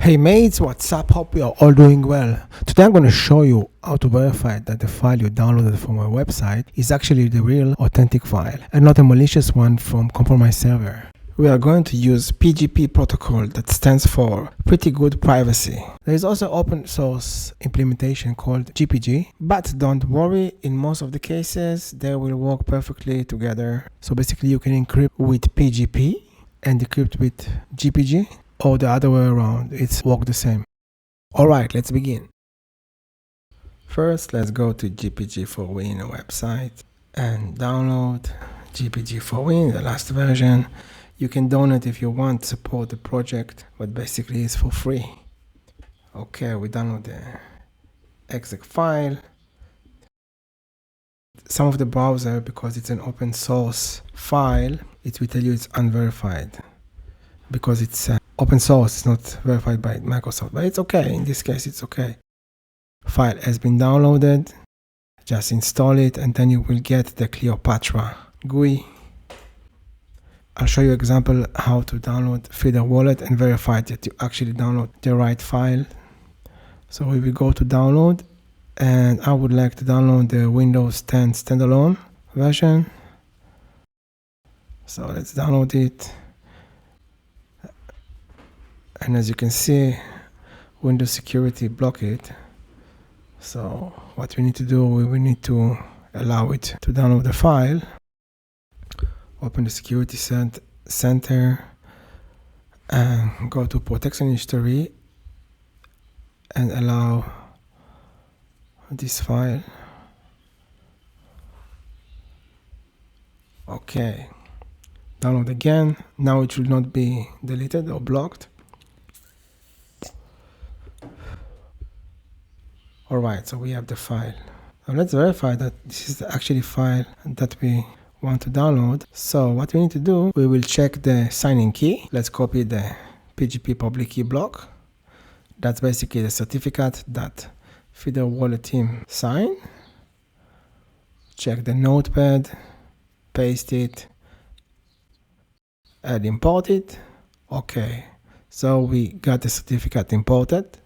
Hey mates, what's up? Hope you are all doing well. Today I'm going to show you how to verify that the file you downloaded from my website is actually the real authentic file and not a malicious one from compromised server. We are going to use PGP protocol, that stands for Pretty Good Privacy. There is also open source implementation called GPG, but don't worry, in most of the cases they will work perfectly together. So basically you can encrypt with PGP and decrypt with GPG, or the other way around, it's work the same. Alright, let's begin. First, let's go to GPG for Win website and download GPG for Win, the last version. You can download if you want to support the project, but basically it's for free. Okay, we download the exec file. Some of the browser, because it's an open source file, it will tell you it's unverified. Because it's open source, it's not verified by Microsoft, but it's okay. In this case, it's okay. File has been downloaded. Just install it, and then you will get the Cleopatra GUI. I'll show you example how to download Feeder Wallet and verify that you actually download the right file. So we will go to download, and I would like to download the Windows 10 standalone version. So let's download it. And as you can see, Windows security block it. So what we need to do, we need to allow it to download the file. Open the security center and go to protection history and allow this file. Okay, download again. Now it should not be deleted or blocked. Alright, so we have the file. Now let's verify that this is the actually file that we want to download. So what we need to do, we will check the signing key. Let's copy the PGP public key block. That's basically the certificate that Feeder Wallet team signed. Check the notepad, paste it, and import it. Okay, so we got the certificate imported.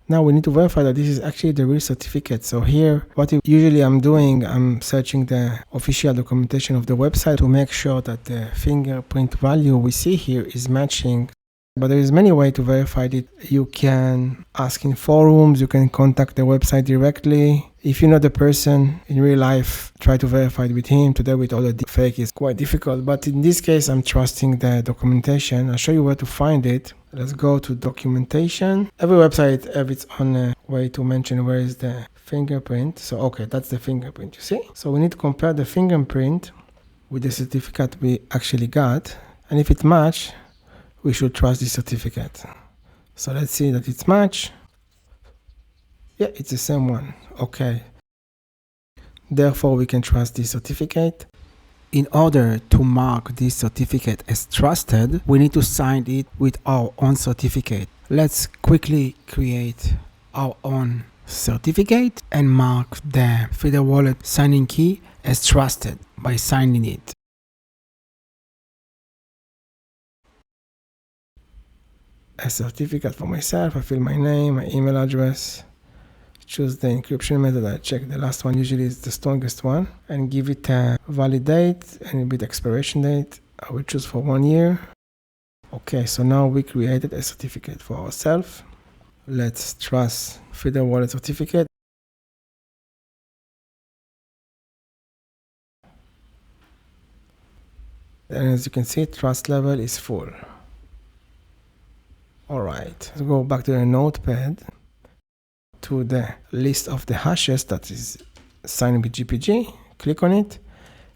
Now we need to verify that this is actually the real certificate. So here, what usually I'm doing, I'm searching the official documentation of the website to make sure that the fingerprint value we see here is matching. But there is many ways to verify it. You can ask in forums, you can contact the website directly. If you know the person in real life, try to verify it with him. Today with all the fake is quite difficult, but in this case I'm trusting the documentation. I'll show you where to find it. Let's go to documentation. Every website has its own way to mention where is the fingerprint. So okay, that's the fingerprint, you see? So we need to compare the fingerprint with the certificate we actually got, and if it match, we should trust this certificate. So let's see that it's match. Yeah, it's the same one. Okay. Therefore, we can trust this certificate. In order to mark this certificate as trusted, we need to sign it with our own certificate. Let's quickly create our own certificate and mark the Feeder Wallet signing key as trusted by signing it. A certificate for myself, I fill my name, my email address, choose the encryption method. I check the last one, usually is the strongest one, and give it a valid date and a bit expiration date. I will choose for 1 year. Okay, so now we created a certificate for ourselves. Let's trust Feeder Wallet certificate. And as you can see, trust level is full. Alright, let's go back to the notepad, to the list of the hashes that is signed with GPG. Click on it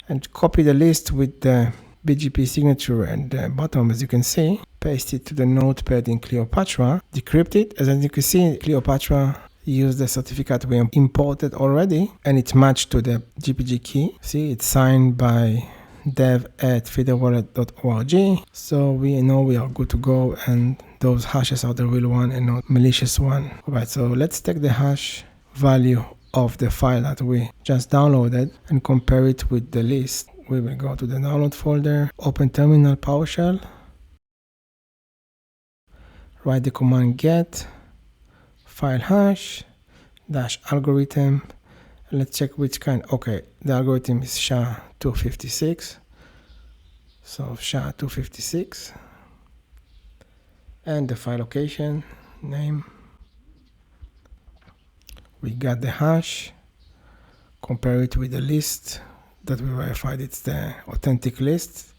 and copy the list with the BGP signature at the bottom. As you can see, paste it to the notepad in Cleopatra, decrypt it. As you can see, Cleopatra used the certificate we imported already, and it's matched to the GPG key. See, it's signed by dev@feederwallet.org. So we know we are good to go, and those hashes are the real one and not malicious one. Alright, so let's take the hash value of the file that we just downloaded and compare it with the list. We will go to the download folder, open terminal PowerShell, write the command get file hash dash algorithm. Let's check which kind. Okay, the algorithm is SHA-256. So SHA-256. And the file location name. We got the hash. Compare it with the list that we verified it's the authentic list.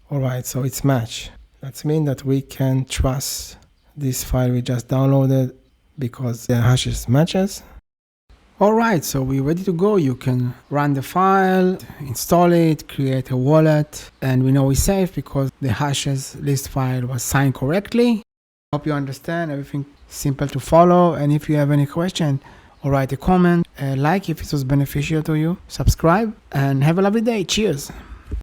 Alright, so it's matched. That means that we can trust this file we just downloaded because the hashes matches. Alright, so we're ready to go. You can run the file, install it, create a wallet, and we know we're safe because the hashes list file was signed correctly. Hope you understand, everything simple to follow, and if you have any question, or write a comment, like if it was beneficial to you, subscribe, and have a lovely day. Cheers!